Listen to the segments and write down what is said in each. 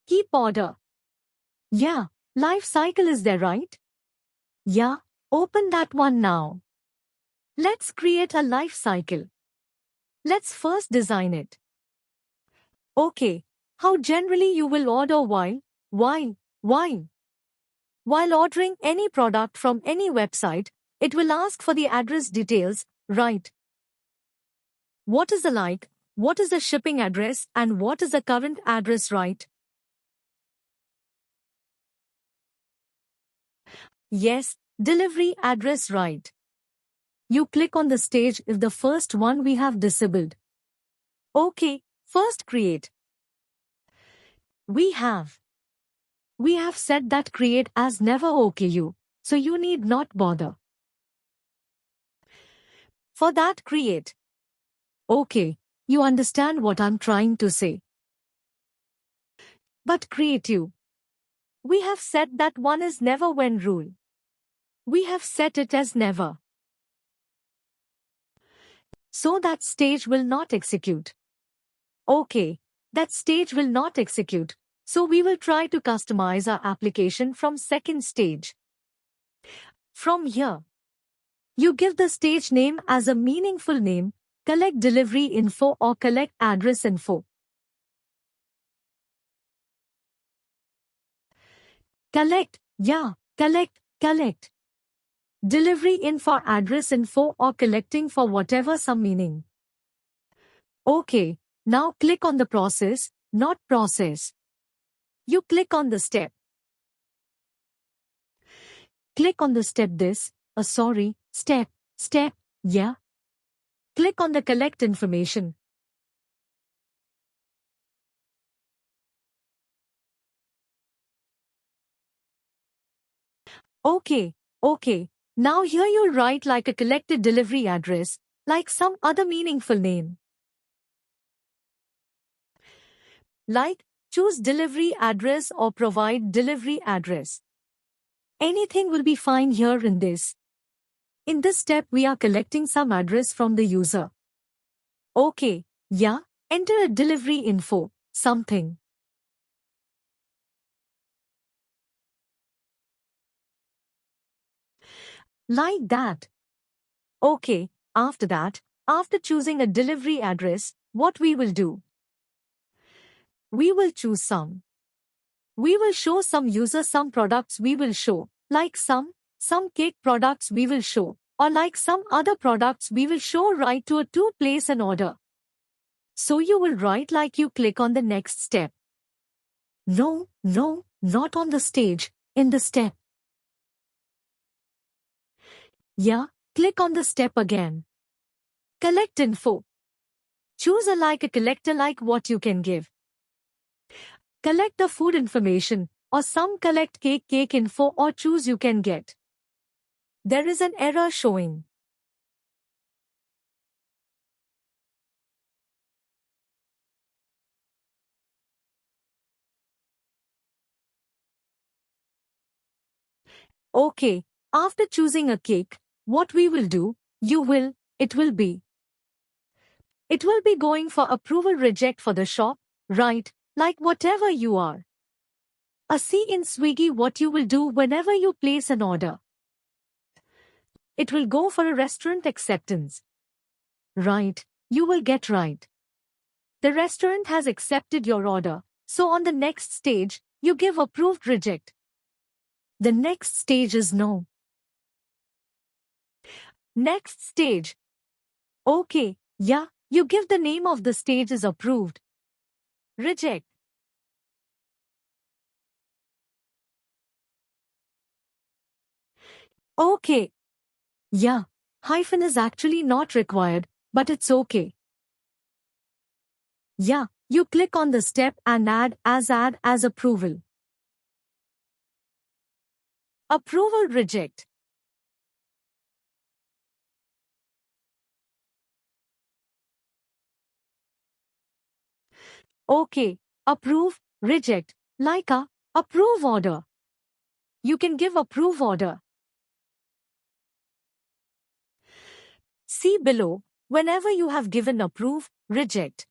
Keep order. Yeah, life cycle is there, right? Yeah, open that one now. Let's create a life cycle. Let's first design it. Okay, how generally you will order while ordering any product from any website, it will ask for the address details, right? What is the like, what is the shipping address, and what is the current address, right? Yes, delivery address, right. You click on the stage if the first one we have disabled. Okay, first create. We have set that create as never OKU, so you need not bother. For that create. Okay, you understand what I'm trying to say. But creative. We have set that one is never when rule. We have set it as never. So that stage will not execute. Okay, that stage will not execute. So we will try to customize our application from second stage. From here, you give the stage name as a meaningful name, collect delivery info or collect address info. Collect, yeah, collect. Delivery info, address info or collecting for whatever some meaning. Okay, now click on the process, not process. You click on the step. Click on the step step, yeah. Click on the collect information. Okay. Now here you'll write like a collected delivery address, like some other meaningful name. Like, choose delivery address or provide delivery address. Anything will be fine here in this. In this step we are collecting some address from the user. Okay, yeah, enter a delivery info, something. Like that. Okay, after that, after choosing a delivery address, what we will do? We will choose some. We will show some user some products we will show, like some cake products we will show, or like some other products we will show right to place an order. So you will write like you click on the next step. No, not on the stage, in the step. Yeah, click on the step again. Collect info. Choose a collector like what you can give. Collect the food information, or some collect cake info or choose you can get. There is an error showing. Okay, after choosing a cake, what we will do, it will be going for approval reject for the shop, right, like whatever you are. See in Swiggy what you will do whenever you place an order. It will go for a restaurant acceptance. Right, you will get right. The restaurant has accepted your order, so on the next stage, you give approved reject. The next stage is no. Next stage. Okay, yeah, you give the name of the stage is approved. Reject. Okay. Yeah, hyphen is actually not required, but it's okay. Yeah, you click on the step and add as approval. Approval reject. Okay, approve, reject, like a approve order. You can give approve order. See below, whenever you have given approve, reject.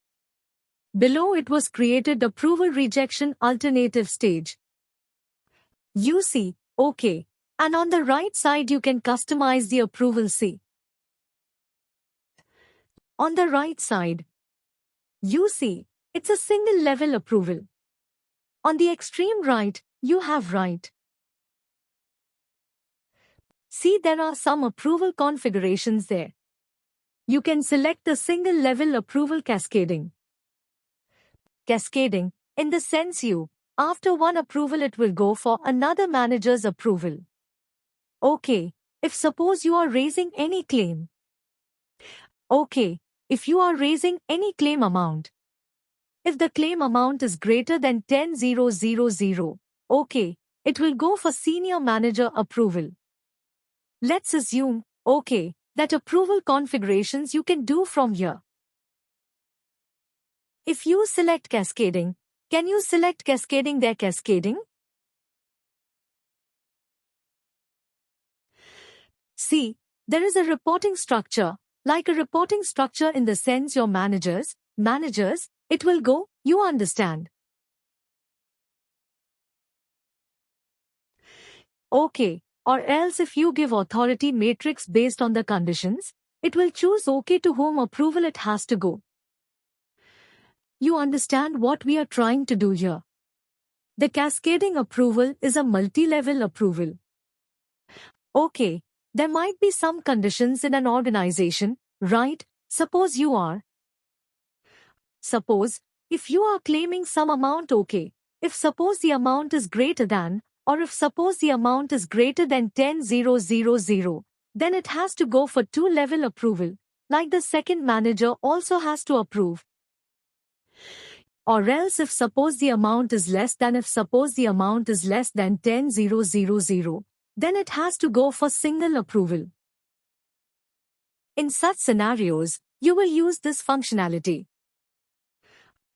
Below it was created approval rejection alternative stage. You see, OK. And on the right side you can customize the approval C. On the right side, you see, it's a single level approval. On the extreme right, you have right. See, there are some approval configurations there. You can select the single level approval cascading. Cascading, in the sense after one approval it will go for another manager's approval. OK, if suppose you are raising any claim. OK, if you are raising any claim amount. If the claim amount is greater than 10,000, OK, it will go for senior manager approval. Let's assume, OK, that approval configurations you can do from here. If you select cascading, can you select cascading there cascading? See, there is a reporting structure, like a reporting structure in the sense your managers, it will go, you understand. OK, or else if you give authority matrix based on the conditions, it will choose OK to whom approval it has to go. You understand what we are trying to do here. The cascading approval is a multi-level approval. OK, there might be some conditions in an organization, right? Suppose if you are claiming some amount, OK. If suppose the amount is greater than, or if suppose the amount is greater than 10,000, then it has to go for two-level approval, like the second manager also has to approve. Or else if suppose the amount is less than 10,000, then it has to go for single approval. In such scenarios, you will use this functionality.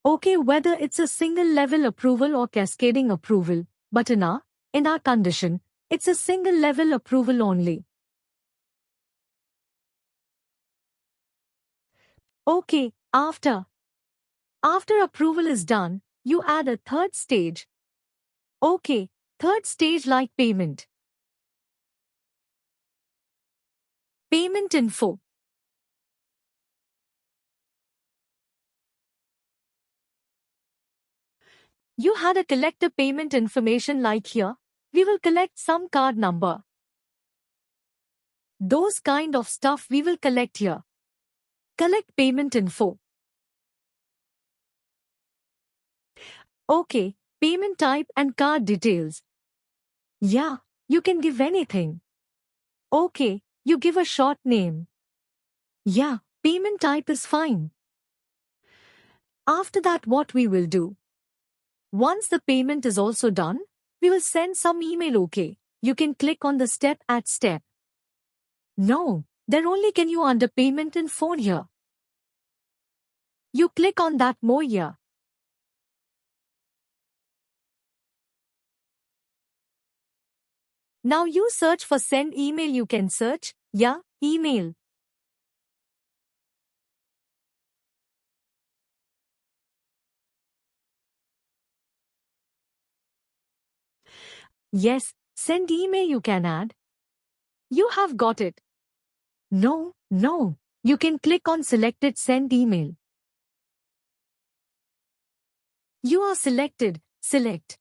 OK, whether it's a single level approval or cascading approval, but in our condition, it's a single level approval only. OK, after approval is done, you add a third stage. OK, third stage like payment. Payment info. You had a collect a payment information like here. We will collect some card number. Those kind of stuff we will collect here. Collect payment info. OK, payment type and card details. Yeah, you can give anything. OK, you give a short name. Yeah, payment type is fine. After that, what we will do? Once the payment is also done, we will send some email. OK, you can click on the step at step. No, there only can you under payment info here. You click on that more here. Now you search for send email. You can search, yeah, email. Yes, send email you can add. You have got it. No, you can click on selected send email. You are selected, select.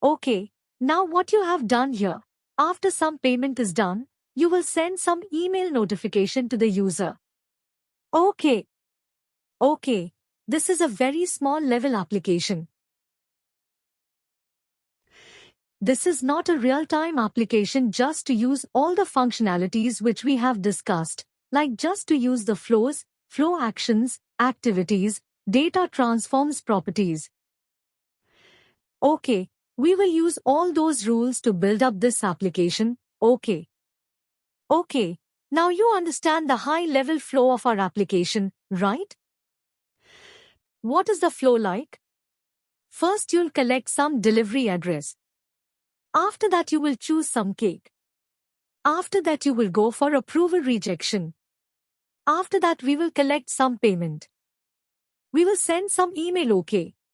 OK, now what you have done here, after some payment is done, you will send some email notification to the user. OK, this is a very small level application. This is not a real-time application just to use all the functionalities which we have discussed, like just to use the flows, flow actions, activities, data transforms properties. OK, we will use all those rules to build up this application. OK, now you understand the high-level flow of our application, right? What is the flow like? First you'll collect some delivery address. After that you will choose some cake. After that you will go for approval rejection. After that we will collect some payment. We will send some email, okay?